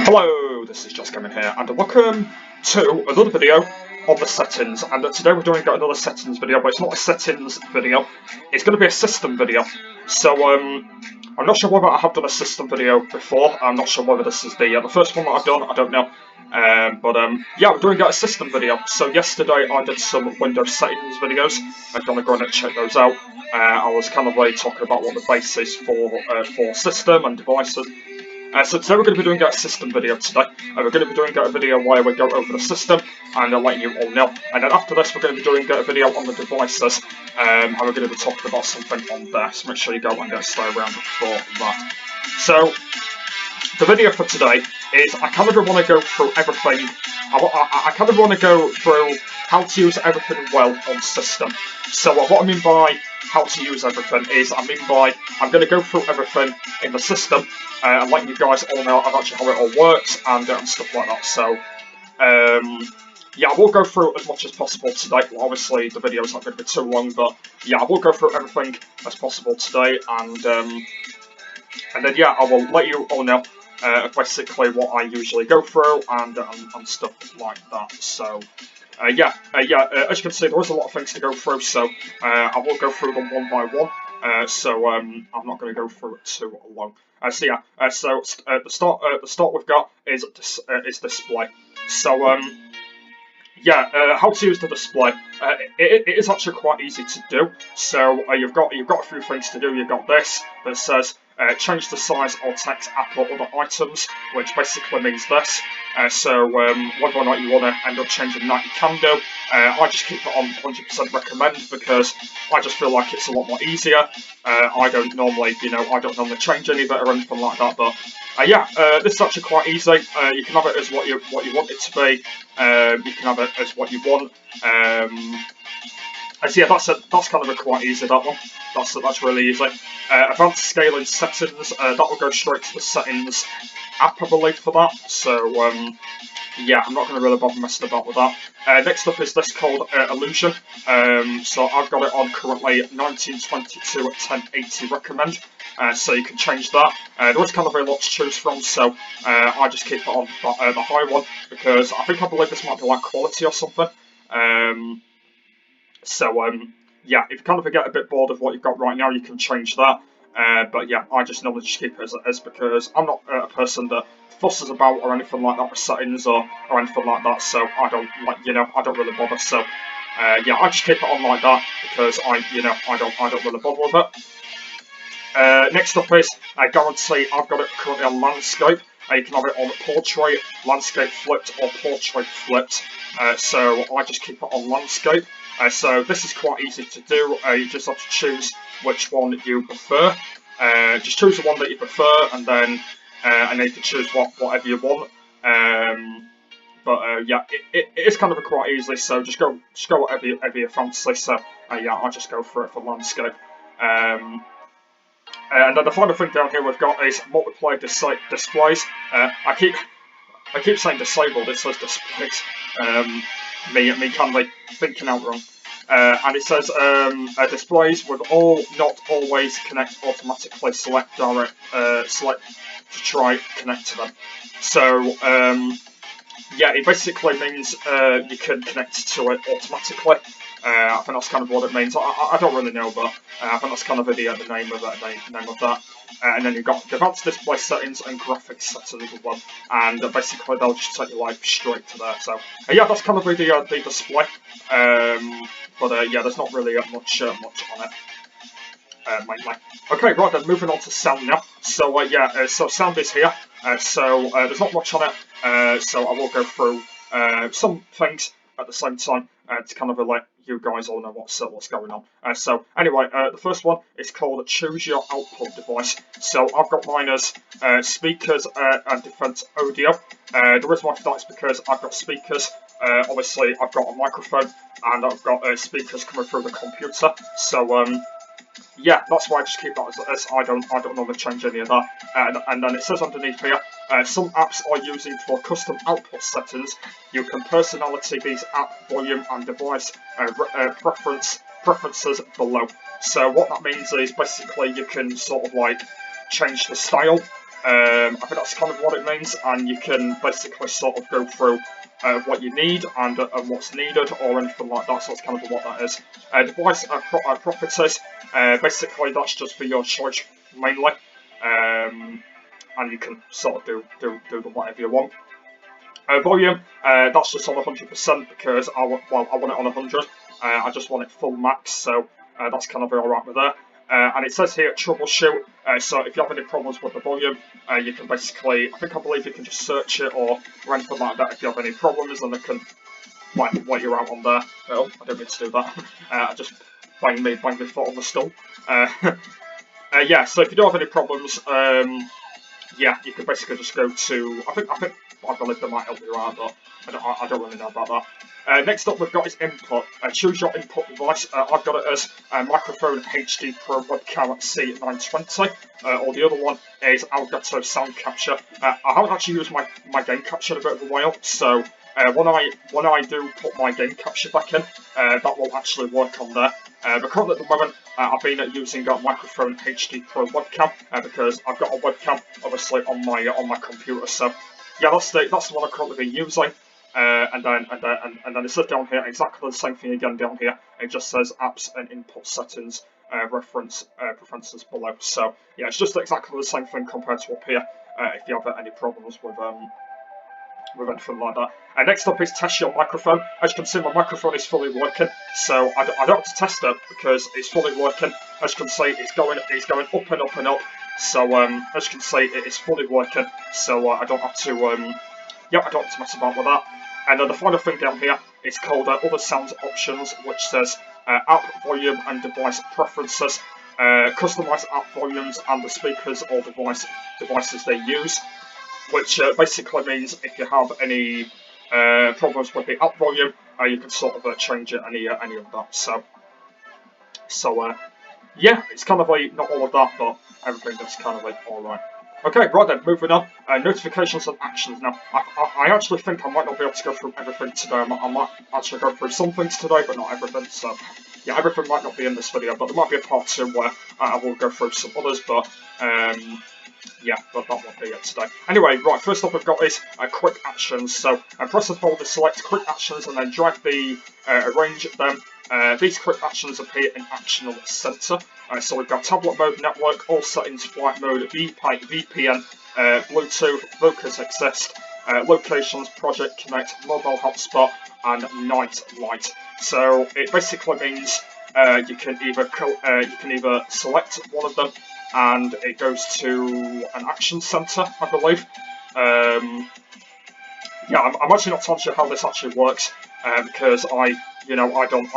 Hello, this is Just Gaming here, and welcome to another video on the settings. And today we're doing another settings video, but it's not a settings video. It's going to be a system video. So I'm not sure whether I have done a system video before. I'm not sure whether this is the first one that I've done. I don't know. Yeah, we're doing a system video. So yesterday I did some Windows settings videos. I'm going to go and check those out. I was kind of like talking about what the base is for system and devices. So today we're going to be doing a system video today. We're going to be doing a video where we go over the system and letting you all know. And then after this we're going to be doing a video on the devices and we're going to be talking about something on there. So make sure you go and stay around for that. So the video for today is I kind of want to go through everything. I kind of want to go through how to use everything well on system. So what I mean by how to use everything is I'm going to go through everything in the system and letting you guys all know actually how it all works and stuff like that. So yeah, I will go through as much as possible today. Well, obviously the video is not going to be too long, but yeah, I will go through everything as possible today, and then yeah, I will let you all know basically what I usually go through and stuff like that. So as you can see, there is a lot of things to go through, so I will go through them one by one. I'm not going to go through it too long. The start we've got is display. So how to use the display. It is actually quite easy to do. So you've got a few things to do. You've got this that says change the size or text app or other items, which basically means this. Whether or not you want to end up changing that, you can do. I just keep it on 100% recommend because I just feel like it's a lot more easier. I don't normally change any of it or anything like that, but this is actually quite easy. You can have it as what you want it to be. You can have it as what you want. That's kind of a quite easy, that one. That's really easy. Advanced scaling settings, that will go straight to the settings app, I believe, for that. So yeah, I'm not going to really bother messing about with that. Next up is this called Illusion. So I've got it on currently 1922 at 1080 recommend. So you can change that. There is kind of a lot to choose from, so I just keep it on the high one because I believe this might be like quality or something. Yeah, if you kind of get a bit bored of what you've got right now, you can change that. But yeah, I just normally just keep it as it is because I'm not a person that fusses about or anything like that with settings or anything like that. So I don't really bother. So yeah, I just keep it on like that because I don't really bother with it. Next up is guarantee. I've got it currently on landscape. You can have it on portrait, landscape flipped, or portrait flipped. So I just keep it on landscape. So this is quite easy to do. You just have to choose which one you prefer. Just choose the one that you prefer, and then you can choose whatever you want. Yeah, it is kind of quite easy. So just go whatever you fancy. So yeah, I'll just go for it for landscape. And then the final thing down here we've got is multiplayer displays. I keep saying disabled. It says displays. Me kind of thinking out wrong. And it says displays with all not always connect automatically. Select direct. Select to try connect to them. So yeah, it basically means you can connect to it automatically. I think that's kind of what it means. I don't really know, but I think that's kind of the name of that. And then you've got advanced display settings and graphics settings as well. And basically they'll just take you like straight to there. So yeah, that's kind of the display. Yeah, there's not really much on it. Okay, right then, moving on to sound now. So so sound is here. There's not much on it. So I will go through some things at the same time to kind of let you guys all know what's going on. The first one is called Choose Your Output Device. So I've got mine as speakers and defense audio. The reason why for that is because I've got speakers. Obviously, I've got a microphone and I've got speakers coming through the computer. So yeah, that's why I just keep that as I don't normally change any of that. And then it says underneath here, some apps are using for custom output settings. You can personality these app volume and device preferences below. So what that means is basically you can sort of like change the style I think that's kind of what it means, and you can basically sort of go through what you need and what's needed or anything like that, so that's kind of what that is. Device properties, basically that's just for your choice mainly, and you can sort of do whatever you want. Volume, that's just on 100% because I want it on 100. I just want it full max, so that's kind of alright with that. And it says here troubleshoot, so if you have any problems with the volume, you can basically, I believe you can just search it or anything like that if you have any problems, and they can let you out on there. Oh, I didn't mean to do that. I just banged my foot on the stool. Yeah, so if you don't have any problems, yeah, you can basically just go to, I believe they might help you out, but I don't really know about that. Next up we've got is input. Choose your input device. I've got it as microphone HD Pro webcam C920, or the other one is Elgato sound capture. I haven't actually used my game capture in a bit of a while, so when I do put my game capture back in, that will actually work on there. But currently at the moment, I've been using a microphone HD Pro webcam because I've got a webcam obviously on my computer. So yeah, that's the one I've currently been using. And then it says down here exactly the same thing again down here. It just says apps and input settings reference preferences below. So yeah, it's just exactly the same thing compared to up here. If you have any problems with anything like that. Next up is test your microphone. As you can see, my microphone is fully working, so I don't have to test it because it's fully working. As you can see, it's going up and up and up. So as you can see, it is fully working. So I don't have to I don't have to mess about with that. And then the final thing down here is called other sounds options, which says app volume and device preferences. Customize app volumes and the speakers or devices they use, which basically means if you have any problems with the app volume, you can sort of change it, any of that. So yeah, it's kind of like not all of that, but everything that's kind of like alright. Okay, right then, moving on. Notifications and actions. Now, I actually think I might not be able to go through everything today. I might actually go through some things today, but not everything. So, yeah, everything might not be in this video, but there might be a part 2 where I will go through some others, but yeah, but that won't be it today. Anyway, right, first up we've got is quick actions. So press the folder, select quick actions, and then drag the arrange them. These quick actions appear in Actional Center. So we've got tablet mode, network, all settings, flight mode, VPN, Bluetooth, focus accessed, locations, project connect, mobile hotspot, and night light. So it basically means you can either select one of them and it goes to an action center, I believe. Yeah, I'm actually not too sure how this actually works because I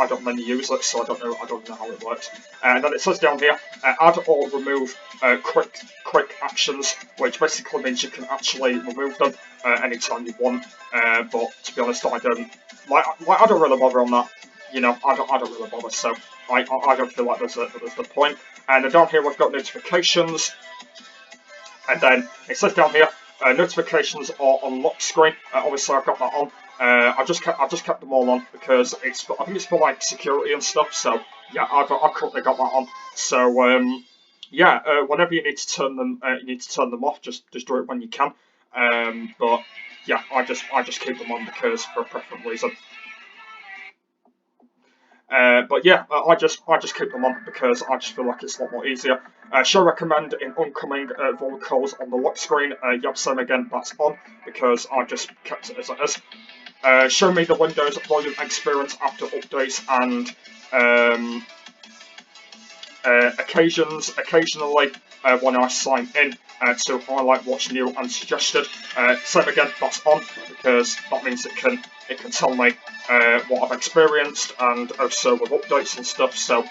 don't mainly use it, so I don't know how it works. And then it says down here, add or remove quick actions, which basically means you can actually remove them anytime you want. But to be honest, I don't really bother on that. I don't really bother, so I don't feel like there's the point. And then down here we've got notifications, and then it says down here notifications are on lock screen. Obviously I've got that on. I've just kept them all on because I think it's for like security and stuff. So yeah, I've currently got that on. So yeah, whenever you need to turn them, off. Just do it when you can. But yeah, I just keep them on because for a preference reason. But yeah, I just keep them on because I just feel like it's a lot more easier. Show recommend in incoming volume calls on the lock screen. Yep, same again, that's on because I just kept it as it is. Show me the Windows volume experience after updates and occasionally when I sign in to highlight what's new and suggested. Same again, that's on because that means it can tell me what I've experienced and also with updates and stuff. So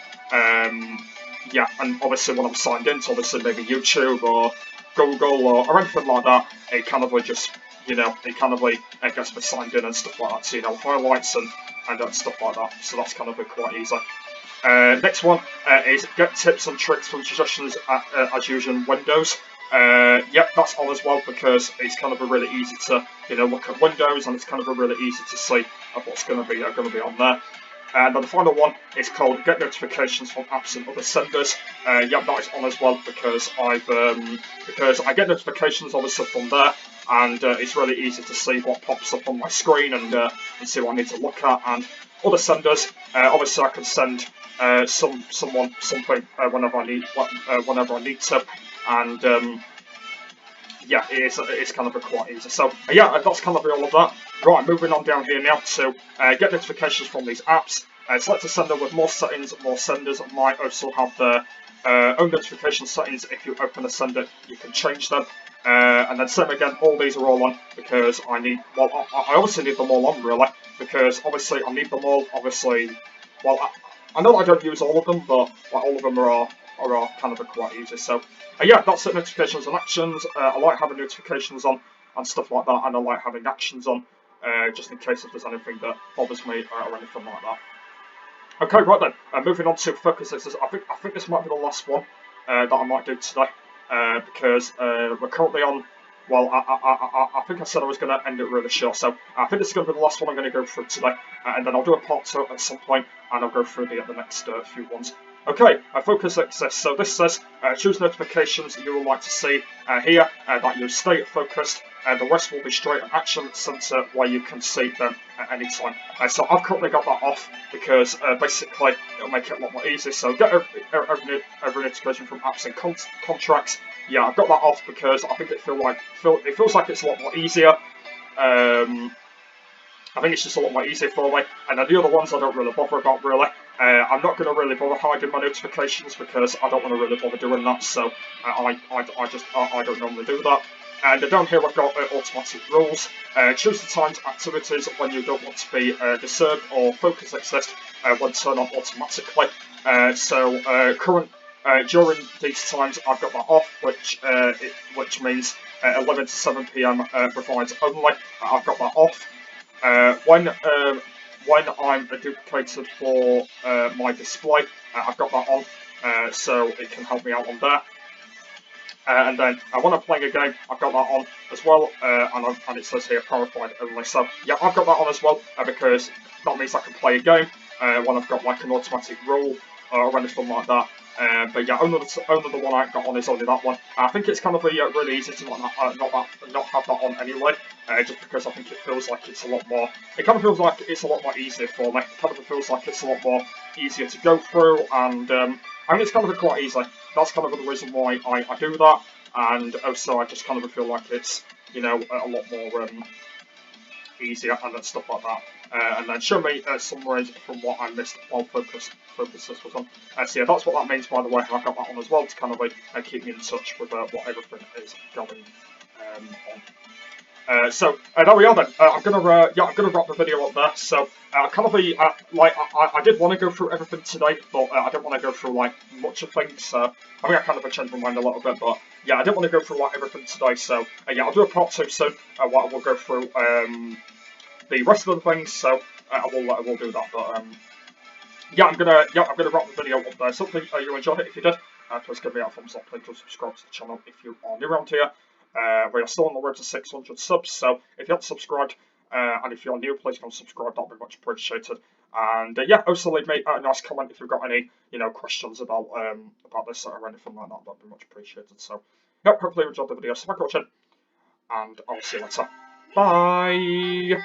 yeah, and obviously when I'm signed in to obviously maybe YouTube or Google or anything like that, it kind of like just it kind of like gets me signed in and stuff like that. So highlights and stuff like that. So that's kind of quite easy. Next one is get tips and tricks from suggestions as usual in Windows. Yep, that's on as well because it's kind of really easy to look at Windows and it's kind of really easy to see what's going to be on there. And then the final one is called Get Notifications from Apps and Other Senders. Yeah, that is on as well because because I get notifications obviously from there, and it's really easy to see what pops up on my screen and see what I need to look at. And other senders, obviously I can send someone something whenever I need to, and yeah, it's kind of quite easy. So yeah, that's kind of all of that. Right, moving on down here now to get notifications from these apps. Select a sender with more settings. More senders might also have their own notification settings. If you open a sender, you can change them. And then same again, all these are all on because I need, well, I obviously need them all on really, because obviously I need them all, obviously, well, I know I don't use all of them, but like, all of them are kind of quite easy. So yeah, that's it, notifications and actions. I like having notifications on and stuff like that, and I like having actions on, just in case if there's anything that bothers me or anything like that. Okay, right then, moving on to focus exercises. I think this might be the last one that I might do today, because we're currently on, well, I think I said I was going to end it really short, so I think this is going to be the last one I'm going to go through today, and then I'll do a part 2 at some point, and I'll go through the next few ones. Okay, focus access. So this says choose notifications you would like to see here that you stay focused. The rest will be straight an action center where you can see them at any time. So I've currently got that off because basically it'll make it a lot more easy. So get every notification from apps and contracts. Yeah, I've got that off because I think it feels like it's a lot more easier. I think it's just a lot more easier for me, and then the other ones I don't really bother about really. I'm not going to really bother hiding my notifications because I don't want to really bother doing that, so I don't normally do that. And down here I've got automatic rules. Choose the times activities when you don't want to be disturbed or focus accessed when turned on automatically. Current during these times I've got that off, which means 11 to 7 PM provides only. I've got that off. When I'm duplicated for my display, I've got that on, so it can help me out on there. And then when I'm playing a game, I've got that on as well, and it says here purified only. So yeah, I've got that on as well because that means I can play a game when I've got like an automatic rule or anything like that. But yeah, only the one I've got on is only that one. I think it's kind of really easy to not have that on anyway, just because I think it feels like it's a lot more. It kind of feels like it's a lot more easier for me. It kind of feels like it's a lot more easier to go through, and I mean it's kind of quite easy. That's kind of the reason why I do that, and also I just kind of feel like it's, you know, a lot more easier and stuff like that. And then show me summaries from what I missed while focus this was on. So yeah, that's what that means, by the way. I've got that on as well to kind of keep me in touch with what everything is going on. So there we are then. I'm gonna wrap the video up there. So I did want to go through everything today, but I don't want to go through like much of things. So I think I kind of changed my mind a little bit, but yeah, I didn't want to go through like everything today. So yeah, I'll do a part 2 soon. What we'll go through the rest of the things. So I will do that. But yeah, I'm gonna wrap the video up there. So hopefully you enjoyed it. If you did, please give me a thumbs up. Please subscribe to the channel if you are new around here. We are still on the road to 600 subs, so if you haven't subscribed, and if you're new, please come subscribe, that'd be much appreciated. And yeah, also leave me a nice comment if you've got any, you know, questions about this or anything like that, that'd be much appreciated. So, yeah, hopefully you enjoyed the video, so thank you for watching, and I'll see you later. Bye!